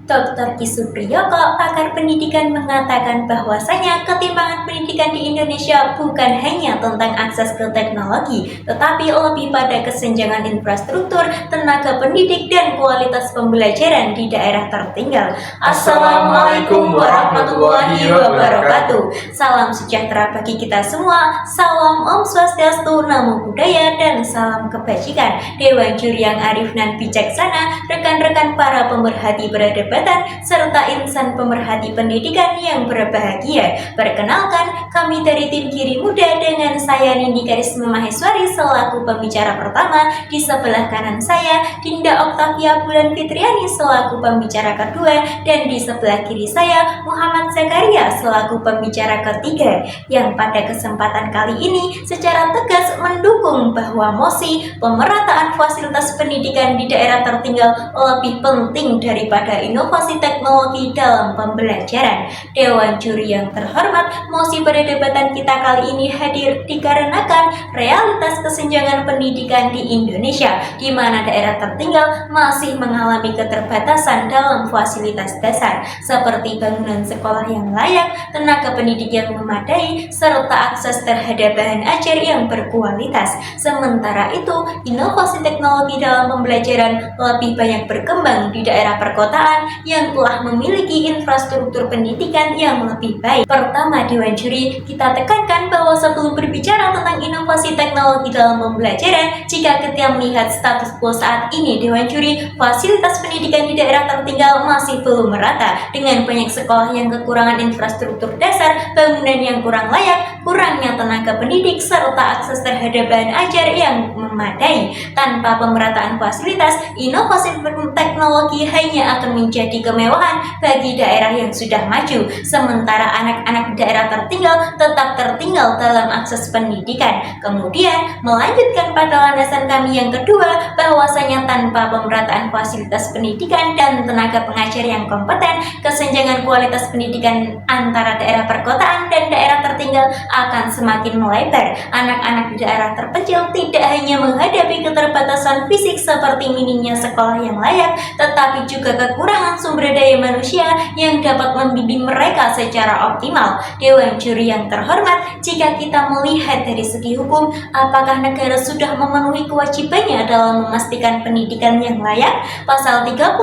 Dr. Ki Supriyoko, pakar pendidikan, mengatakan bahwasanya ketimpangan pendidikan di Indonesia bukan hanya tentang akses ke teknologi, tetapi lebih pada kesenjangan infrastruktur, tenaga pendidik, dan kualitas pembelajaran di daerah tertinggal. Assalamualaikum warahmatullahi wabarakatuh. Salam sejahtera bagi kita semua. Salam Om Swastiastu, Namo Buddhaya, dan salam kebajikan. Dewan Juri yang arif dan bijaksana, rekan-rekan para pemerhati peradaban, serta insan pemerhati pendidikan yang berbahagia. Perkenalkan, kami dari tim Giri Muda dengan saya Nindi Karisma Maheswari selaku pembicara pertama. Di sebelah kanan saya Dinda Oktavia Bulan Fitriani selaku pembicara kedua, dan di sebelah kiri saya Muhammad Zakaria selaku pembicara ketiga, yang pada kesempatan kali ini secara tegas mendukung bahwa MOSI, pemerataan fasilitas pendidikan di daerah tertinggal, lebih penting daripada inovasi teknologi dalam pembelajaran. Dewan Juri yang terhormat, MOSI pada debatan kita kali ini hadir dikarenakan realitas kesenjangan pendidikan di Indonesia, di mana daerah tertinggal masih mengalami keterbatasan dalam fasilitas dasar seperti bangunan sekolah yang layak, tenaga pendidik yang memadai, serta akses terhadap bahan ajar yang berkualitas. Sementara itu, inovasi teknologi dalam pembelajaran lebih banyak berkembang di daerah perkotaan yang telah memiliki infrastruktur pendidikan yang lebih baik. Pertama, Dewan Juri, kita tekankan bahwa sebelum berbicara tentang inovasi teknologi dalam pembelajaran, jika kita melihat status quo saat ini, Dewan Juri, fasilitas pendidikan di daerah tertinggal masih belum merata, dengan banyak sekolah yang kekurangan infrastruktur dasar, bangunan yang kurang layak, kurangnya tenaga pendidik, serta akses terhadap bahan ajar yang memadai. Tanpa pemerataan fasilitas, inovasi teknologi hanya akan menjadi kemewahan bagi daerah yang sudah maju, sementara anak-anak daerah tertinggal tetap tertinggal dalam akses pendidikan. Kemudian, melanjutkan pada landasan kami yang kedua, bahwasanya tanpa pemerataan fasilitas pendidikan dan tenaga pengajar yang kompeten, kesenjangan kualitas pendidikan antara daerah perkotaan dan daerah tertinggal akan semakin melebar. Anak-anak di daerah terpencil tidak hanya menghadapi keterbatasan fisik seperti minimnya sekolah yang layak, tetapi juga kekurangan sumber daya manusia yang dapat membimbing mereka secara optimal. Dewan Juri yang terhormat, jika kita melihat dari segi hukum, apakah negara sudah memenuhi kewajibannya dalam memastikan pendidikan yang layak? Pasal 31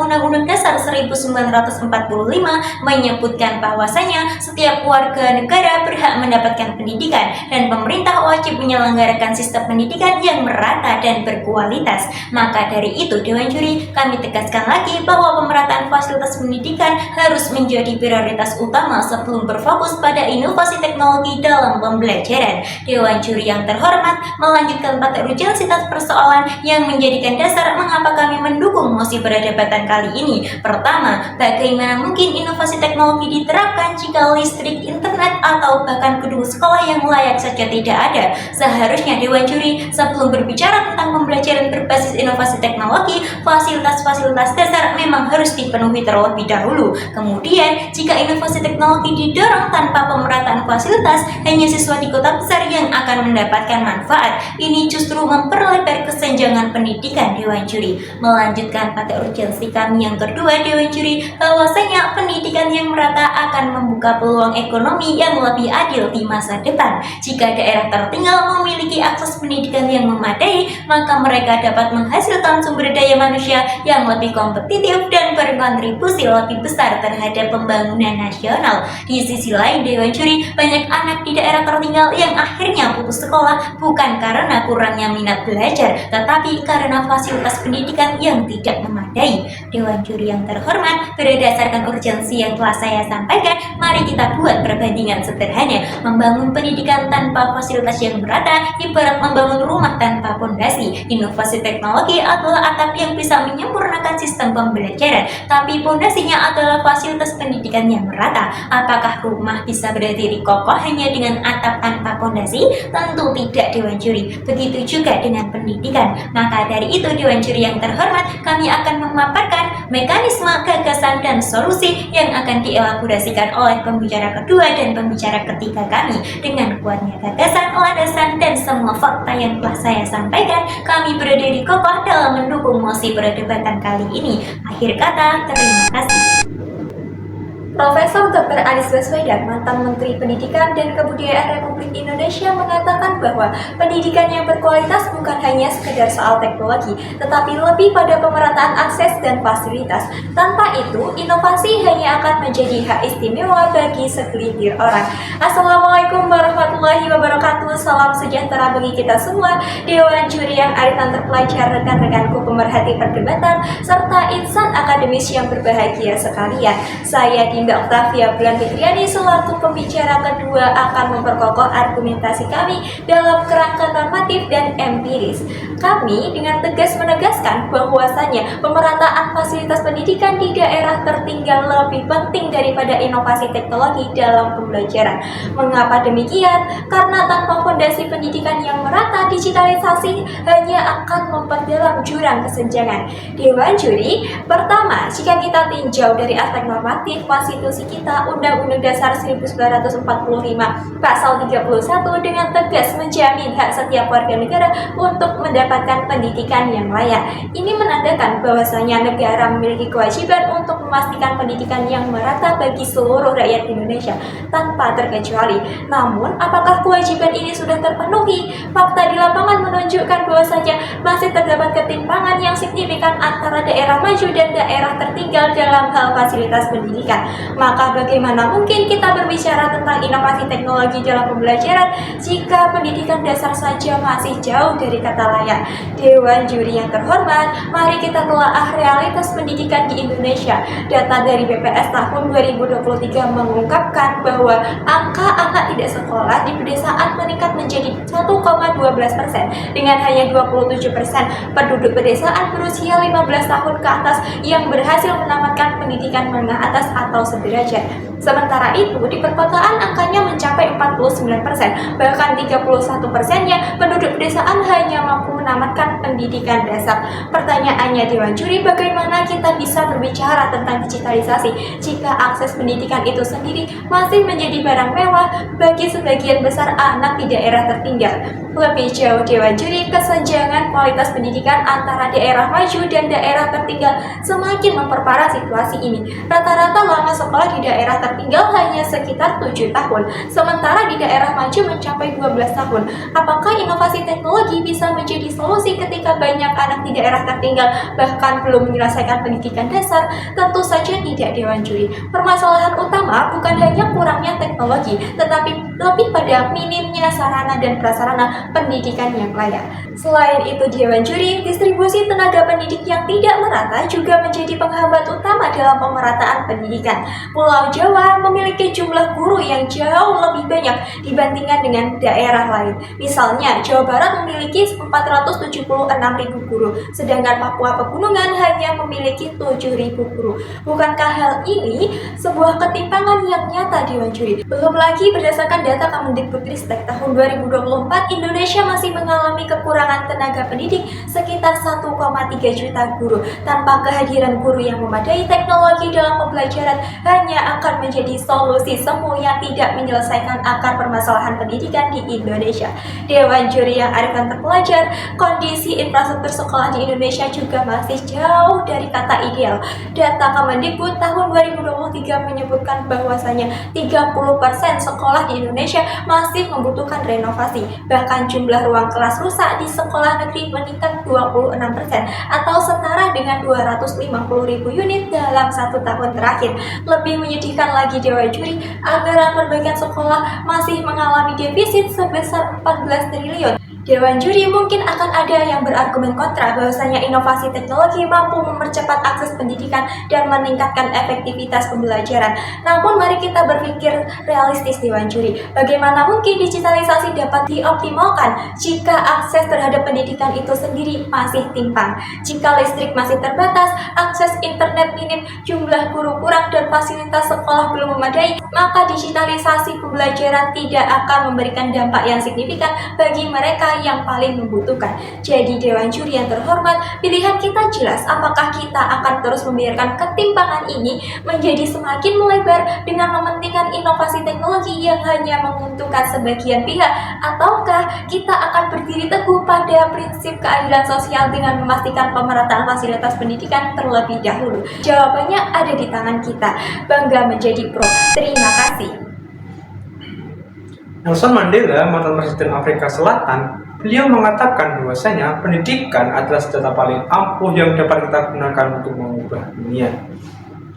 Undang-Undang Dasar 1945 menyebutkan bahwasanya setiap warga negara berhak mendapatkan pendidikan, dan pemerintah wajib menyelenggarakan sistem pendidikan yang merata dan berkualitas. Maka dari itu, Dewan Juri, kami tegaskan lagi bahwa pemerataan fasilitas pendidikan harus menjadi prioritas utama sebelum berfokus pada inovasi teknologi dalam pembelajaran. Dewan Juri yang terhormat, melanjutkan pada urgensitas persoalan yang menjadikan dasar mengapa kami mendukung MOSI pada debatan kali ini. Pertama, bagaimana mungkin inovasi teknologi diterapkan jika listrik, internet, atau bahkan gedung sekolah yang layak saja tidak ada? Seharusnya Dewan Juri, sebelum berbicara tentang pembelajaran berbasis inovasi teknologi, fasilitas-fasilitas dasar memang harus dipenuhi terlebih dahulu. Kemudian, jika inovasi teknologi didorong tanpa pemerataan fasilitas, hanya siswa di kota besar yang akan mendapatkan manfaat. Ini justru memperlebar kesenjangan pendidikan, Dewan Juri. Melanjutkan pada urgensi kami yang kedua, Dewan Juri, bahwasanya pendidikan yang merata akan membuka peluang ekonomi yang lebih adil di masa depan. Jika daerah tertinggal memiliki akses pendidikan yang memadai, maka mereka dapat menghasilkan sumber daya manusia yang lebih kompetitif dan berkontribusi lebih besar terhadap pembangunan nasional. Di sisi lain, Dewan Juri, banyak anak di daerah tertinggal yang akhirnya putus sekolah bukan karena kurangnya minat belajar, tetapi karena fasilitas pendidikan yang tidak memadai. Dewan Juri yang terhormat, berdasarkan urgensi yang telah saya sampaikan, mari kita buat perbandingan sederhana. Membangun pendidikan tanpa fasilitas yang merata ibarat membangun rumah tanpa pondasi. Inovasi teknologi adalah atap yang bisa menyempurnakan sistem pembelajaran, tapi pondasinya adalah fasilitas pendidikan yang merata. Apakah rumah bisa berdiri kokoh hanya dengan atap tanpa pondasi? Tentu tidak, Dewan Juri. Begitu juga dengan pendidikan. Maka dari itu, Dewan Juri yang terhormat, kami akan memaparkan mekanisme, gagasan, dan solusi yang akan dielaborasikan oleh pembicara kedua dan pembicara ketiga kami. Dengan kuatnya gagasan, landasan, dan semua fakta yang telah saya sampaikan, kami berdiri kokoh dalam mendukung MOSI perdebatan kali ini. Akhir kata terima kasih. Profesor Dr. Anies Baswedan, mantan Menteri Pendidikan dan Kebudayaan Republik Indonesia, mengatakan bahwa pendidikan yang berkualitas bukan hanya sekedar soal teknologi, tetapi lebih pada pemerataan akses dan fasilitas. Tanpa itu, inovasi hanya akan menjadi hak istimewa bagi segelintir orang. Assalamualaikum warahmatullahi wabarakatuh. Salam sejahtera bagi kita semua, Dewan Juri yang arif dan terpelajar, rekan-rekanku pemerhati perdebatan, serta insan akademis yang berbahagia sekalian. Saya Dinda Octavia Bulan Fitriani selaku pembicara kedua akan memperkokoh argumentasi kami dalam kerangka normatif dan empiris. Kami dengan tegas menegaskan bahwasannya pemerataan fasilitas pendidikan di daerah tertinggal lebih penting daripada inovasi teknologi dalam pembelajaran. Mengapa demikian? Karena tanpa fondasi pendidikan yang merata, digitalisasi hanya akan memperdalam jurang kesenjangan. Dewan Juri, pertama, jika kita tinjau dari aspek normatif, konstitusi kita, Undang-Undang Dasar 1945 Pasal 31 dengan tegas menjamin hak setiap warga negara untuk mendapatkan pendidikan yang layak. Ini menandakan bahwasanya negara memiliki kewajiban untuk memastikan pendidikan yang merata bagi seluruh rakyat Indonesia tanpa terkecuali. Namun, apakah kewajiban ini sudah terpenuhi? Fakta di lapangan menunjukkan bahwasanya masih terdapat ketimpangan yang signifikan antara daerah maju dan daerah tertinggal dalam hal fasilitas pendidikan. Maka bagaimana mungkin kita berbicara tentang inovasi teknologi dalam pembelajaran jika pendidikan dasar saja masih jauh dari kata layak? Dewan Juri yang terhormat, mari kita telaah realitas pendidikan di Indonesia. Data dari BPS tahun 2023 mengungkapkan bahwa angka anak tidak sekolah di pedesaan meningkat menjadi 1,12% dengan hanya 27% penduduk pedesaan berusia 15 tahun ke atas yang berhasil menamatkan pendidikan menengah atas atau sederajat. Sementara itu, di perkotaan angkanya mencapai 49%, bahkan 31%-nya penduduk pedesaan hanya mampu menamatkan pendidikan dasar. Pertanyaannya Dewan Juri, bagaimana kita bisa berbicara tentang digitalisasi jika akses pendidikan itu sendiri masih menjadi barang mewah bagi sebagian besar anak di daerah tertinggal? Lebih jauh Dewan Juri, kesenjangan kualitas pendidikan antara daerah maju dan daerah tertinggal semakin memperparah situasi ini. Rata-rata lama sekolah di daerah tertinggal hanya sekitar 7 tahun, sementara di daerah maju mencapai 12 tahun. Apakah inovasi teknologi bisa menjadi solusi ketika banyak anak di daerah tertinggal bahkan belum menyelesaikan pendidikan dasar? Tentu saja tidak, Dewan Juri. Permasalahan utama bukan hanya kurangnya teknologi, tetapi lebih pada minimnya sarana dan prasarana pendidikan yang layak. Selain itu Dewan Juri, distribusi tenaga pendidik yang tidak merata juga menjadi penghambat utama dalam pemerataan pendidikan. Pulau Jawa memiliki jumlah guru yang jauh lebih banyak dibandingkan dengan daerah lain. Misalnya, Jawa Barat memiliki 476.000 guru, sedangkan Papua Pegunungan hanya memiliki 7.000 guru. Bukankah hal ini sebuah ketimpangan yang nyata, Dewan Juri? Belum lagi berdasarkan data Kemendikbudristek tahun 2024, Indonesia masih mengalami kekurangan tenaga pendidik sekitar 1,3 juta guru. Tanpa kehadiran guru yang memadai, teknologi dalam pembelajaran hanya akan menjadi solusi semu yang tidak menyelesaikan akar permasalahan pendidikan di Indonesia. Dewan Juri yang arif dan terpelajar, kondisi infrastruktur sekolah di Indonesia juga masih jauh dari kata ideal. Data Kemendikbud tahun 2023 menyebutkan bahwasanya 30% sekolah di Indonesia masih membutuhkan renovasi. Bahkan jumlah ruang kelas rusak di sekolah negeri meningkat 26% atau setara dengan 250.000 unit dalam 1 tahun terakhir. Lebih menyedihkan lagi Dewan Juri, anggaran perbaikan sekolah masih mengalami defisit sebesar 14 triliun. Dewan Juri, mungkin akan ada yang berargumen kontra bahwasanya inovasi teknologi mampu mempercepat akses pendidikan dan meningkatkan efektivitas pembelajaran. Namun mari kita berpikir realistis, Dewan Juri. Bagaimana mungkin digitalisasi dapat dioptimalkan jika akses terhadap pendidikan itu sendiri masih timpang? Jika listrik masih terbatas, akses internet minim, jumlah guru kurang, dan fasilitas sekolah belum memadai, maka digitalisasi pembelajaran tidak akan memberikan dampak yang signifikan bagi mereka mereka yang paling membutuhkan. Jadi Dewan Juri yang terhormat, pilihan kita jelas, apakah kita akan terus membiarkan ketimpangan ini menjadi semakin melebar dengan mementingkan inovasi teknologi yang hanya menguntungkan sebagian pihak, ataukah kita akan berdiri teguh pada prinsip keadilan sosial dengan memastikan pemerataan fasilitas pendidikan terlebih dahulu. Jawabannya ada di tangan kita. Bangga menjadi pro. Terima kasih. Nelson Mandela, mantan Presiden Afrika Selatan, beliau mengatakan bahwasanya pendidikan adalah senjata paling ampuh yang dapat kita gunakan untuk mengubah dunia.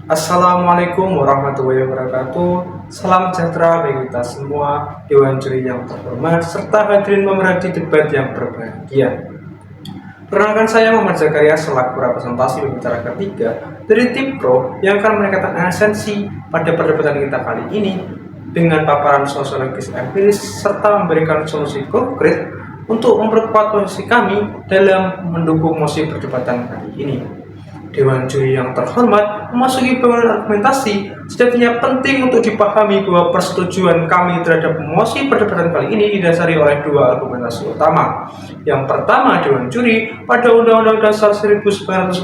Assalamualaikum warahmatullahi wabarakatuh. Salam sejahtera bagi kita semua, Dewan Juri yang terhormat, serta hadirin pemerhati debat yang berbahagia. Perkenalkan, saya Muhammad Zakaria selaku representasi pembicara ketiga dari tim Pro yang akan meningkatkan esensi pada perdebatan kita kali ini dengan paparan sosiologis empiris serta memberikan solusi konkret untuk memperkuat posisi kami dalam mendukung mosi perdebatan kali ini. Dewan Juri yang terhormat, memasuki bangunan argumentasi, setidaknya penting untuk dipahami bahwa persetujuan kami terhadap mosi perdebatan kali ini didasari oleh dua argumentasi utama. Yang pertama, Dewan Juri pada Undang-Undang Dasar 1945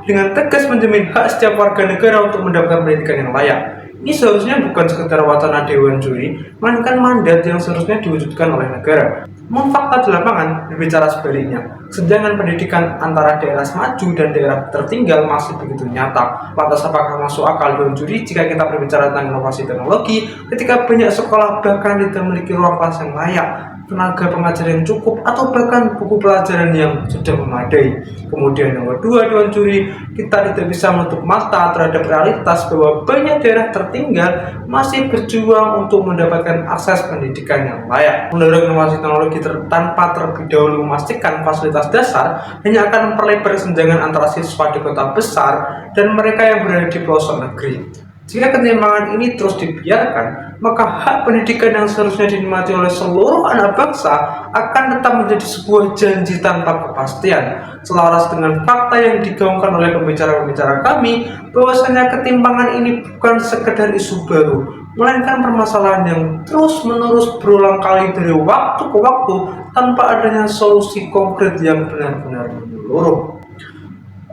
dengan tegas menjamin hak setiap warga negara untuk mendapatkan pendidikan yang layak. Ini seharusnya bukan sekedar wacana Dewan Juri, melainkan mandat yang seharusnya diwujudkan oleh negara. Fakta di lapangan berbicara sebaliknya. Kesenjangan pendidikan antara daerah maju dan daerah tertinggal masih begitu nyata. Lantas apakah masuk akal Dewan Juri jika kita berbicara tentang inovasi teknologi ketika banyak sekolah bahkan tidak memiliki ruang kelas yang layak, tenaga pengajar yang cukup, atau bahkan buku pelajaran yang sudah memadai? Kemudian yang kedua, Dewan Juri, kita tidak bisa menutup mata terhadap realitas bahwa banyak daerah tertinggal masih berjuang untuk mendapatkan akses pendidikan yang layak. Mendorong inovasi teknologi tanpa terlebih dahulu memastikan fasilitas dasar hanya akan memperlebar kesenjangan antara siswa di kota besar dan mereka yang berada di pelosok negeri. Jika ketimpangan ini terus dibiarkan, maka hak pendidikan yang seharusnya dinikmati oleh seluruh anak bangsa akan tetap menjadi sebuah janji tanpa kepastian. Selaras dengan fakta yang digaungkan oleh pembicara-pembicara kami, bahwasanya ketimpangan ini bukan sekedar isu baru, melainkan permasalahan yang terus-menerus berulang kali dari waktu ke waktu tanpa adanya solusi konkret yang benar-benar menyeluruh.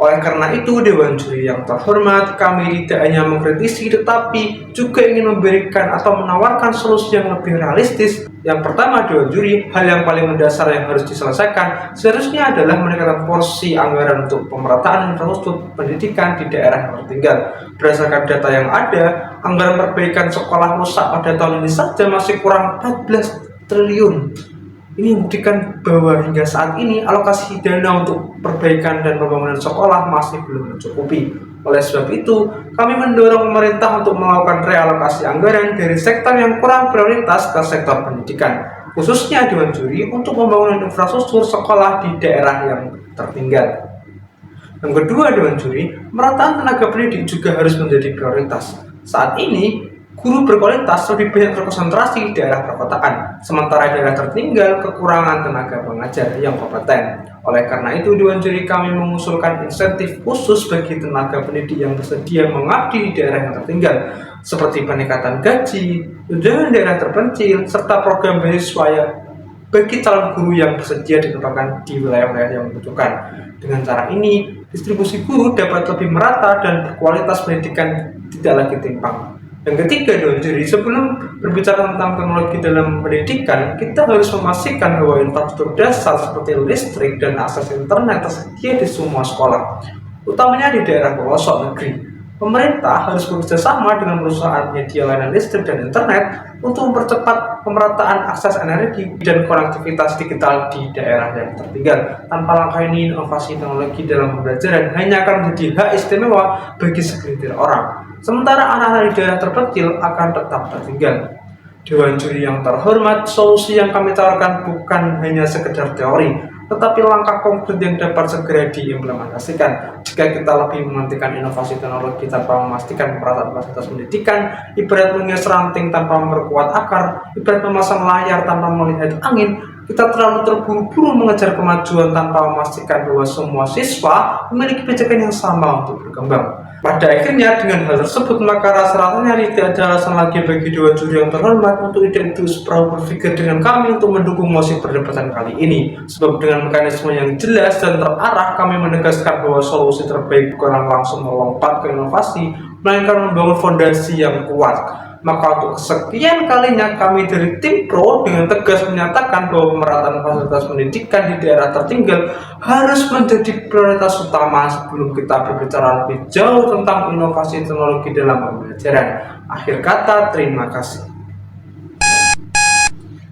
Oleh karena itu, Dewan Juri yang terhormat, kami tidak hanya mengkritisi tetapi juga ingin memberikan atau menawarkan solusi yang lebih realistis. Yang pertama, Dewan Juri, hal yang paling mendasar yang harus diselesaikan seharusnya adalah meningkatkan porsi anggaran untuk pemerataan infrastruktur pendidikan di daerah yang tertinggal. Berdasarkan data yang ada, anggaran perbaikan sekolah rusak pada tahun ini saja masih kurang 14 triliun. Ini membuktikan bahwa hingga saat ini alokasi dana untuk perbaikan dan pembangunan sekolah masih belum mencukupi. Oleh sebab itu, kami mendorong pemerintah untuk melakukan realokasi anggaran dari sektor yang kurang prioritas ke sektor pendidikan, khususnya Dewan Juri untuk pembangunan infrastruktur sekolah di daerah yang tertinggal. Yang kedua, Dewan Juri, merataan tenaga pendidik juga harus menjadi prioritas. Saat ini, guru berkualitas lebih banyak terkonsentrasi di daerah perkotaan, sementara daerah tertinggal kekurangan tenaga pengajar yang kompeten. Oleh karena itu, Dewan Juri kami mengusulkan insentif khusus bagi tenaga pendidik yang bersedia mengabdi di daerah yang tertinggal, seperti peningkatan gaji, tunjangan daerah terpencil, serta program beasiswa bagi calon guru yang bersedia ditempatkan di wilayah-wilayah yang membutuhkan. Dengan cara ini, distribusi guru dapat lebih merata dan kualitas pendidikan tidak lagi timpang. Yang ketiga, Dewan Juri, sebelum berbicara tentang teknologi dalam pendidikan, kita harus memastikan bahwa infrastruktur dasar seperti listrik dan akses internet tersedia di semua sekolah, utamanya di daerah pelosok negeri. Pemerintah harus bekerjasama dengan perusahaan penyedia layanan listrik dan internet untuk mempercepat pemerataan akses energi dan konektivitas digital di daerah yang tertinggal. Tanpa langkah ini, inovasi teknologi dalam pembelajaran hanya akan menjadi hak istimewa bagi segelintir orang, sementara anak-anak di daerah terpencil akan tetap tertinggal. Dewan Juri yang terhormat, solusi yang kami tawarkan bukan hanya sekedar teori, tetapi langkah konkret yang dapat segera diimplementasikan. Jika kita lebih mementingkan inovasi teknologi tanpa memastikan pemerataan fasilitas pendidikan, ibarat mengiris ranting tanpa memperkuat akar, ibarat memasang layar tanpa melihat angin, Kita terlalu terburu-buru mengejar kemajuan tanpa memastikan bahwa semua siswa memiliki pijakan yang sama untuk berkembang. Pada akhirnya, dengan hal tersebut, maka rasa-rasanya tidak ada alasan lagi bagi dewan juri yang terhormat untuk tidak perahu berpikir dengan kami untuk mendukung mosi perdebatan kali ini. Sebab dengan mekanisme yang jelas dan terarah, kami menegaskan bahwa solusi terbaik bukanlah langsung melompat ke inovasi, melainkan membangun fondasi yang kuat. Maka untuk kesekian kalinya kami dari tim Pro dengan tegas menyatakan bahwa pemerataan fasilitas pendidikan di daerah tertinggal harus menjadi prioritas utama sebelum kita berbicara lebih jauh tentang inovasi teknologi dalam pembelajaran. Akhir kata, terima kasih.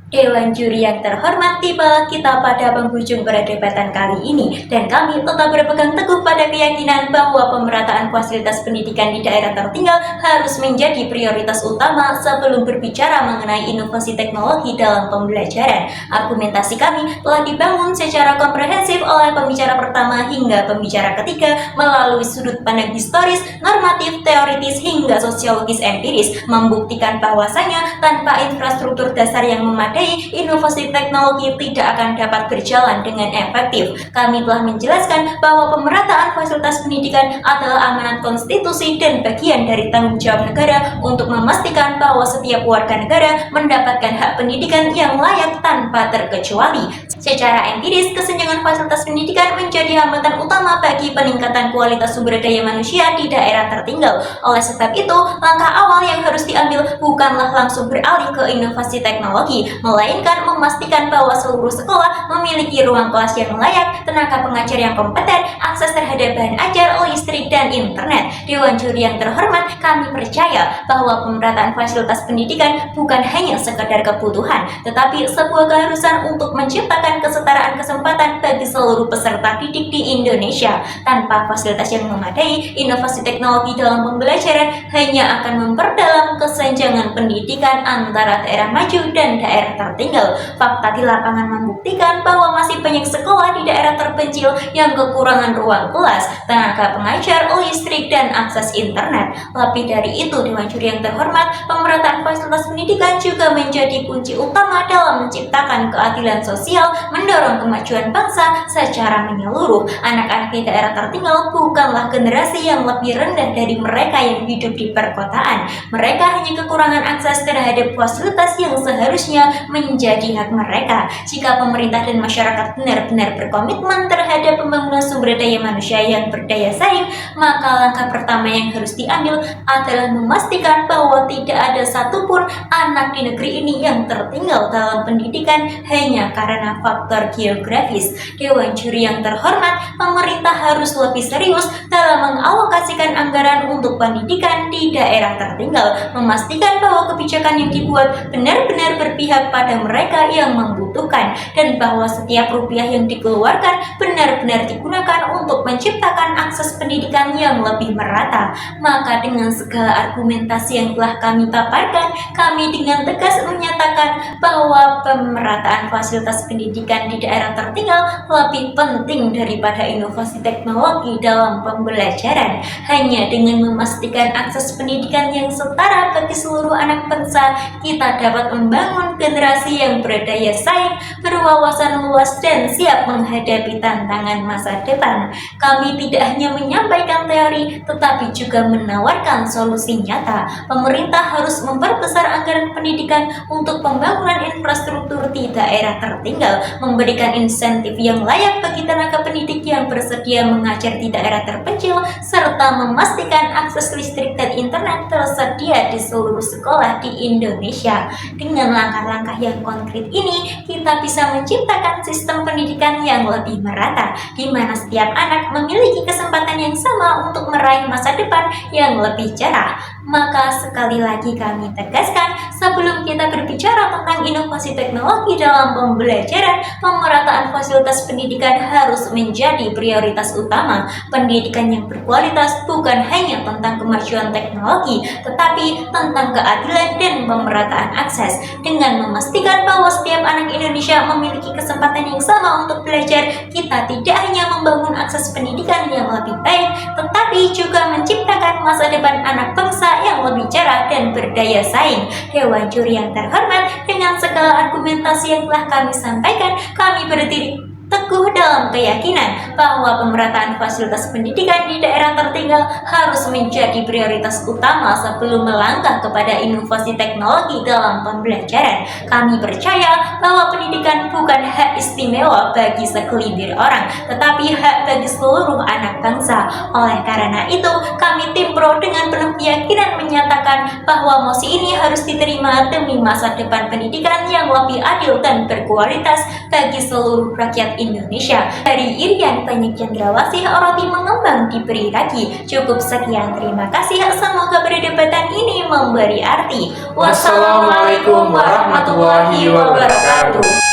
Dewan juri yang terhormat, tibalah kita pada penghujung perdebatan kali ini dan kami tetap berpegang teguh pada keyakinan bahwa pemerataan fasilitas pendidikan di daerah tertinggal harus menjadi prioritas utama sebelum berbicara mengenai inovasi teknologi dalam pembelajaran. Argumentasi kami telah dibangun secara komprehensif oleh pembicara pertama hingga pembicara ketiga melalui sudut pandang historis, normatif, teoritis hingga sosiologis empiris, membuktikan bahwasanya tanpa infrastruktur dasar yang memadai, inovasi teknologi tidak akan dapat berjalan dengan efektif. Kami telah menjelaskan bahwa pemerataan fasilitas pendidikan adalah amanat konstitusi dan bagian dari tanggung jawab negara untuk memastikan bahwa setiap warga negara mendapatkan hak pendidikan yang layak tanpa terkecuali. Secara empiris, kesenjangan fasilitas pendidikan menjadi hambatan utama bagi peningkatan kualitas sumber daya manusia di daerah tertinggal. Oleh sebab itu, langkah awal yang harus diambil bukanlah langsung beralih ke inovasi teknologi, melainkan memastikan bahwa seluruh sekolah memiliki ruang kelas yang layak, tenaga pengajar yang kompeten, akses terhadap bahan ajar, listrik, dan internet. Dewan juri yang terhormat, kami percaya bahwa pemerataan fasilitas pendidikan bukan hanya sekadar kebutuhan, tetapi sebuah keharusan untuk menciptakan kesetaraan kesempatan bagi seluruh peserta didik di Indonesia. Tanpa fasilitas yang memadai, inovasi teknologi dalam pembelajaran hanya akan memperdalam kesenjangan pendidikan antara daerah maju dan daerah tertinggal. Fakta di lapangan membuktikan bahwa masih banyak sekolah di daerah terpencil yang kekurangan ruang kelas, tenaga pengajar, listrik, dan akses internet. Lebih dari itu, Dewan Juri yang terhormat, pemerataan fasilitas pendidikan juga menjadi kunci utama dalam menciptakan keadilan sosial, mendorong kemajuan bangsa secara menyeluruh. Anak-anak di daerah tertinggal bukanlah generasi yang lebih rendah dari mereka yang hidup di perkotaan. Mereka hanya kekurangan akses terhadap fasilitas yang seharusnya menjadi hak mereka. Jika pemerintah dan masyarakat benar-benar berkomitmen terhadap pembangunan sumber daya manusia yang berdaya saing, maka langkah pertama yang harus diambil adalah memastikan bahwa tidak ada satupun anak di negeri ini yang tertinggal dalam pendidikan hanya karena faktor geografis. Dewan Juri yang terhormat, pemerintah harus lebih serius dalam mengalokasikan anggaran untuk pendidikan di daerah tertinggal, memastikan bahwa kebijakan yang dibuat benar-benar berpihak pada mereka yang membutuhkan, dan bahwa setiap rupiah yang dikeluarkan benar-benar digunakan untuk menciptakan akses pendidikan yang lebih merata. Maka dengan segala argumentasi yang telah kami paparkan, kami dengan tegas menyatakan bahwa pemerataan fasilitas pendidikan di daerah tertinggal lebih penting daripada inovasi teknologi dalam pembelajaran. Hanya dengan memastikan akses pendidikan yang setara bagi seluruh anak bangsa, kita dapat membangun generasi yang berdaya saing, berwawasan luas, dan siap menghadapi tantangan masa depan. Kami tidak hanya menyampaikan teori, tetapi juga menawarkan solusi nyata. Pemerintah harus memperbesar anggaran pendidikan untuk pembangunan infrastruktur di daerah tertinggal, memberikan insentif yang layak bagi tenaga pendidik yang bersedia mengajar di daerah terpencil, serta memastikan akses listrik dan internet tersedia di seluruh sekolah di Indonesia. Dengan langkah-langkah yang konkret ini, kita bisa menciptakan sistem pendidikan yang lebih merata, di mana setiap anak memiliki kesempatan yang sama untuk meraih masa depan yang lebih cerah. Maka sekali lagi kami tegaskan, sebelum kita berbicara tentang inovasi teknologi dalam pembelajaran, pemerataan fasilitas pendidikan harus menjadi prioritas utama. Pendidikan yang berkualitas bukan hanya tentang kemajuan teknologi, tetapi tentang keadilan dan pemerataan akses. Dengan memastikan bahwa setiap anak Indonesia memiliki kesempatan yang sama untuk belajar, kita tidak hanya membangun akses pendidikan yang lebih baik, tetapi juga menciptakan masa depan anak bangsa yang yang lebih cerah dan berdaya saing. Dewan Juri yang terhormat, dengan segala argumentasi yang telah kami sampaikan, kami berdiri teguh dalam keyakinan bahwa pemerataan fasilitas pendidikan di daerah tertinggal harus menjadi prioritas utama sebelum melangkah kepada inovasi teknologi dalam pembelajaran. Kami percaya bahwa pendidikan bukan hak istimewa bagi segelintir orang, tetapi hak bagi seluruh anak bangsa. Oleh karena itu, kami tim Pro dengan penuh keyakinan menyatakan bahwa mosi ini harus diterima demi masa depan pendidikan yang lebih adil dan berkualitas bagi seluruh rakyat Indonesia. Dari Irian Banyak Cendrawasih, Roti Mengembang diberi ragi. Cukup sekian, terima kasih. Semoga perdebatan ini memberi arti. Wassalamualaikum warahmatullahi wabarakatuh.